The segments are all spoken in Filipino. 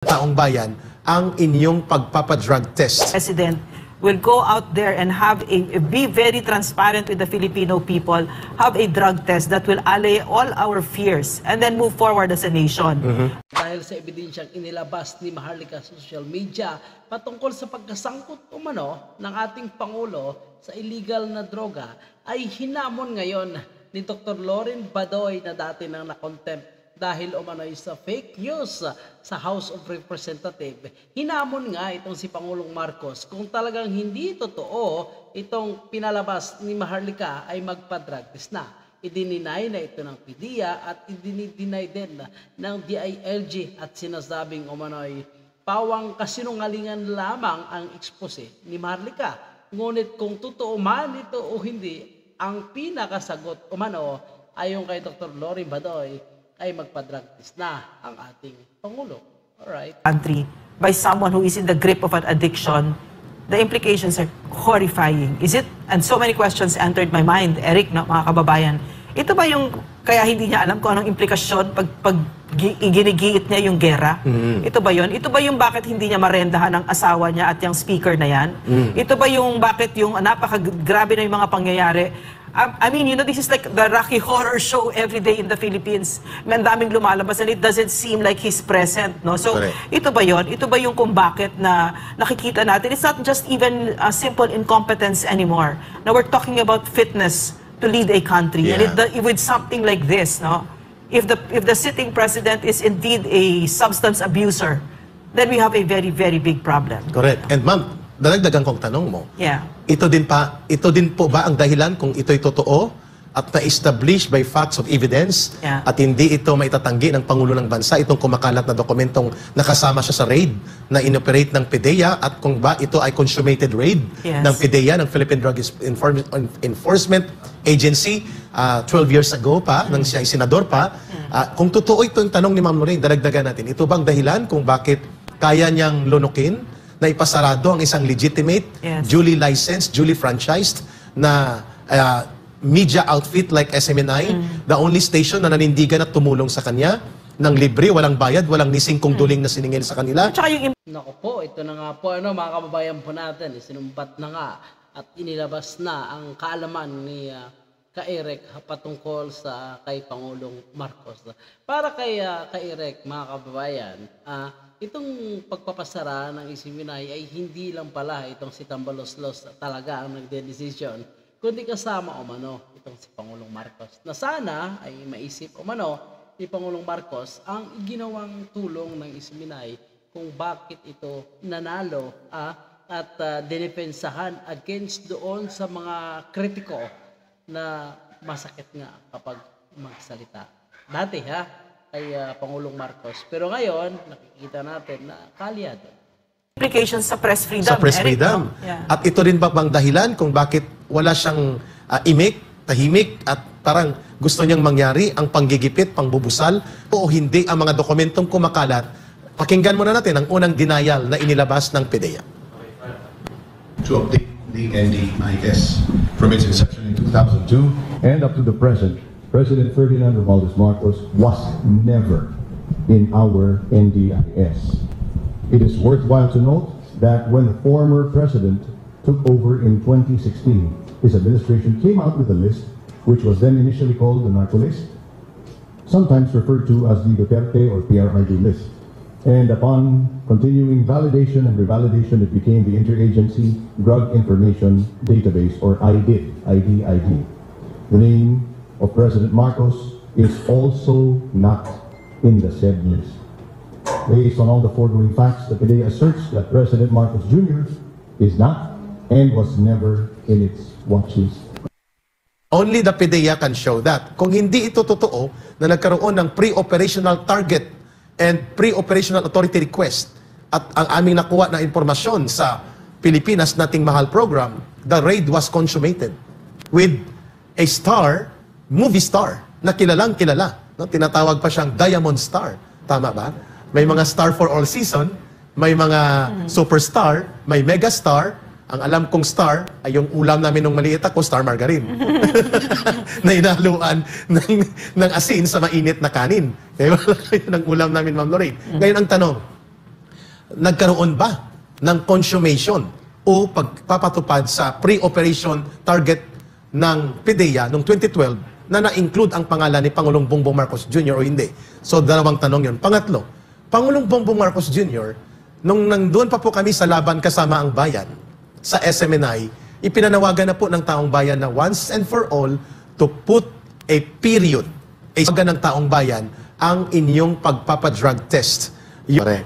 taong bayan ang inyong pagpapadrug test. President will go out there and have be very transparent with the Filipino people, have a drug test that will allay all our fears and then move forward as a nation. Dahil sa ebidensyang inilabas ni Maharlika sa social media patungkol sa pagkasangkot umano ng ating Pangulo sa illegal na droga, ay hinamon ngayon ni Dr. Loren Badoy na dati nang na-contempt dahil umano'y sa fake news sa House of Representatives. Hinamon nga itong si Pangulong Marcos kung talagang hindi totoo itong pinalabas ni Maharlika ay magpa-drug test na. Idininay na ito ng PDEA at idinidinay din ng DILG at sinasabing umano'y pawang kasinungalingan lamang ang expose ni Maharlika. Ngunit kung totoo man ito o hindi, ang pinakasagot umano ayon kay Dr. Loren Badoy ay magpa-drug test na ang ating Pangulo. Alright. Country by someone who is in the grip of an addiction, the implications are horrifying. Is it? And so many questions entered my mind, Eric, no, mga kababayan. Ito ba yung kaya hindi niya alam kung anong implikasyon pag ginigiit niya yung gera? Ito ba yun? Ito ba yung bakit hindi niya marendahan ang asawa niya at yung speaker na yan? Ito ba yung bakit yung napakagrabe na yung mga pangyayari? I mean, you know, this is like the Rocky Horror Show every day in the Philippines. May daming lumalabas and it doesn't seem like he's present, no? So, ito ba yon? Ito ba yung kung bakit na nakikita natin? It's not just even simple incompetence anymore. Now, we're talking about fitness to lead a country. And with something like this, no? If the sitting president is indeed a substance abuser, then we have a very, very big problem. Correct. And ma'am, dadagdagan kong tanong mo. Yeah. Ito din po ba ang dahilan kung ito'y totoo at na-establish by facts of evidence at hindi ito maitatanggi ng Pangulo ng Bansa, itong kumakalat na dokumentong nakasama siya sa raid na inoperate ng PDEA at kung ba ito ay consummated raid ng PDEA, ng Philippine Drug Enforcement Agency 12 years ago pa, nang siya ay senador pa. Kung totoo ito yung tanong ni Ma'am Lorraine, dadagdagan natin. Ito bang dahilan kung bakit kaya niyang lunukin na ipasarado ang isang legitimate, duly licensed, duly franchised na media outfit like SMNI, the only station na nanindigan at tumulong sa kanya ng libre, walang bayad, walang nisingkong duling na siningil sa kanila. Naku po, ito na nga po, mga kababayan po natin, sinumpat na nga at inilabas na ang kaalaman ni Ka-Eric patungkol sa kay Pangulong Marcos. Para kay Ka-Eric, mga kababayan, itong pagpapasara ng SMNI ay hindi lang pala itong si Tambaloslos talaga ang nagde-decision, kundi kasama umano itong si Pangulong Marcos. Na sana ay maisip umano ni Pangulong Marcos ang ginawang tulong ng SMNI kung bakit ito nanalo at dinepensahan against doon sa mga kritiko na masakit nga kapag magsalita. Dati kay Pangulong Marcos. Pero ngayon, nakikita natin na kalyado. Implications sa press freedom. Sa press freedom. At ito rin ba bang dahilan kung bakit wala siyang tahimik at parang gusto niyang mangyari ang panggigipit, pangbubusal o hindi ang mga dokumentong kumakalat? Pakinggan muna natin ang unang denial na inilabas ng PDEA. To update the NDIS from its inception in 2002 and up to the present, President Ferdinand Romualdez Marcos was never in our NDIS. It is worthwhile to note that when the former president took over in 2016, his administration came out with a list which was then initially called the narco list, sometimes referred to as the Duterte or PRRD list. And upon continuing validation and revalidation, it became the Interagency Drug Information Database, or IDID. The name of President Marcos is also not in the said list. Based on all the foregoing facts, the PDEA asserts that President Marcos Jr. is not and was never in its watch list. Only the PDEA can show that. Kung hindi ito totoo na nagkaroon ng pre-operational target and pre-operational authority request at ang aming nakuha na impormasyon sa Pilipinas nating mahal program, the raid was consummated with a movie star na kilalang kilala. No? Tinatawag pa siyang Diamond Star. Tama ba? May mga star for all season, may mga superstar, may megastar. Ang alam kong star ay yung ulam namin nung maliit ako, star margarine. Na inaluan ng asin sa mainit na kanin. Kaya yun ang ulam namin, Ma'am Lorraine. Ngayon ang tanong, nagkaroon ba ng consummation o pagpapatupad sa pre-operation target ng PDEA noong 2012 na na-include ang pangalan ni Pangulong Bongbong Marcos Jr. o hindi. So, dalawang tanong yun. Pangatlo, Pangulong Bongbong Marcos Jr., nung nandun pa po kami sa laban kasama ang bayan, sa SMNI, ipinanawagan na po ng taong bayan na once and for all to put a period, a ng taong bayan, ang inyong pagpapadrug test.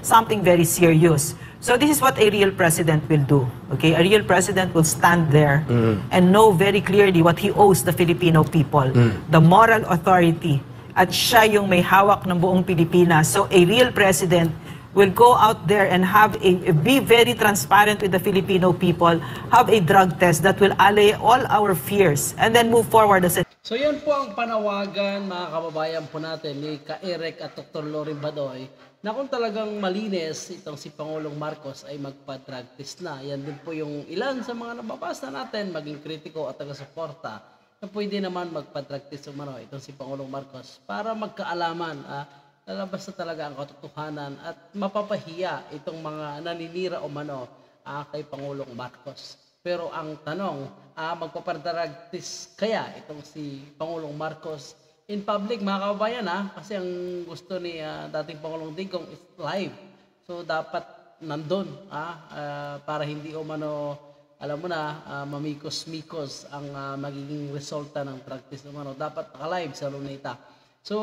Something very serious. So this is what a real president will do. Okay, a real president will stand there and know very clearly what he owes the Filipino people, the moral authority, at siya yung may hawak ng buong Pilipinas. So a real president will go out there and be very transparent with the Filipino people, have a drug test that will allay all our fears, and then move forward as a... So yan po ang panawagan mga kababayan po natin ni Ka-Eric at Dr. Lorin Badoy na kung talagang malinis itong si Pangulong Marcos ay magpa-drug test na. Yan din po yung ilan sa mga nababasa natin, maging kritiko at taga-suporta, na pwede naman magpa-drug test umano itong si Pangulong Marcos para magkaalaman, lalabas na talaga ang katotohanan at mapapahiya itong mga naninira umano kay Pangulong Marcos. Pero ang tanong, magpapadrag test kaya itong si Pangulong Marcos in public, mga kababayan, kasi ang gusto ni dating Pangulong Digong is live. So dapat nandun para hindi umano, alam mo na, mamikos-mikos ang magiging resulta ng drug test umano. Dapat naka-live sa Luneta. So,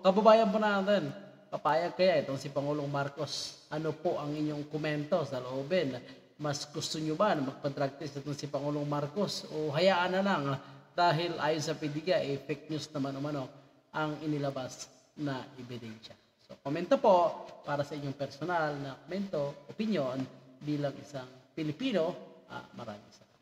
kababayan po natin, papayag kaya itong si Pangulong Marcos? Ano po ang inyong komento sa loobin? Mas gusto nyo ba na magpa-drug test itong si Pangulong Marcos? O hayaan na lang dahil ayon sa PDEA, fake news naman umano ang inilabas na ebidensya? So, komento po para sa inyong personal na komento, opinion bilang isang Pilipino. Maraming salamat.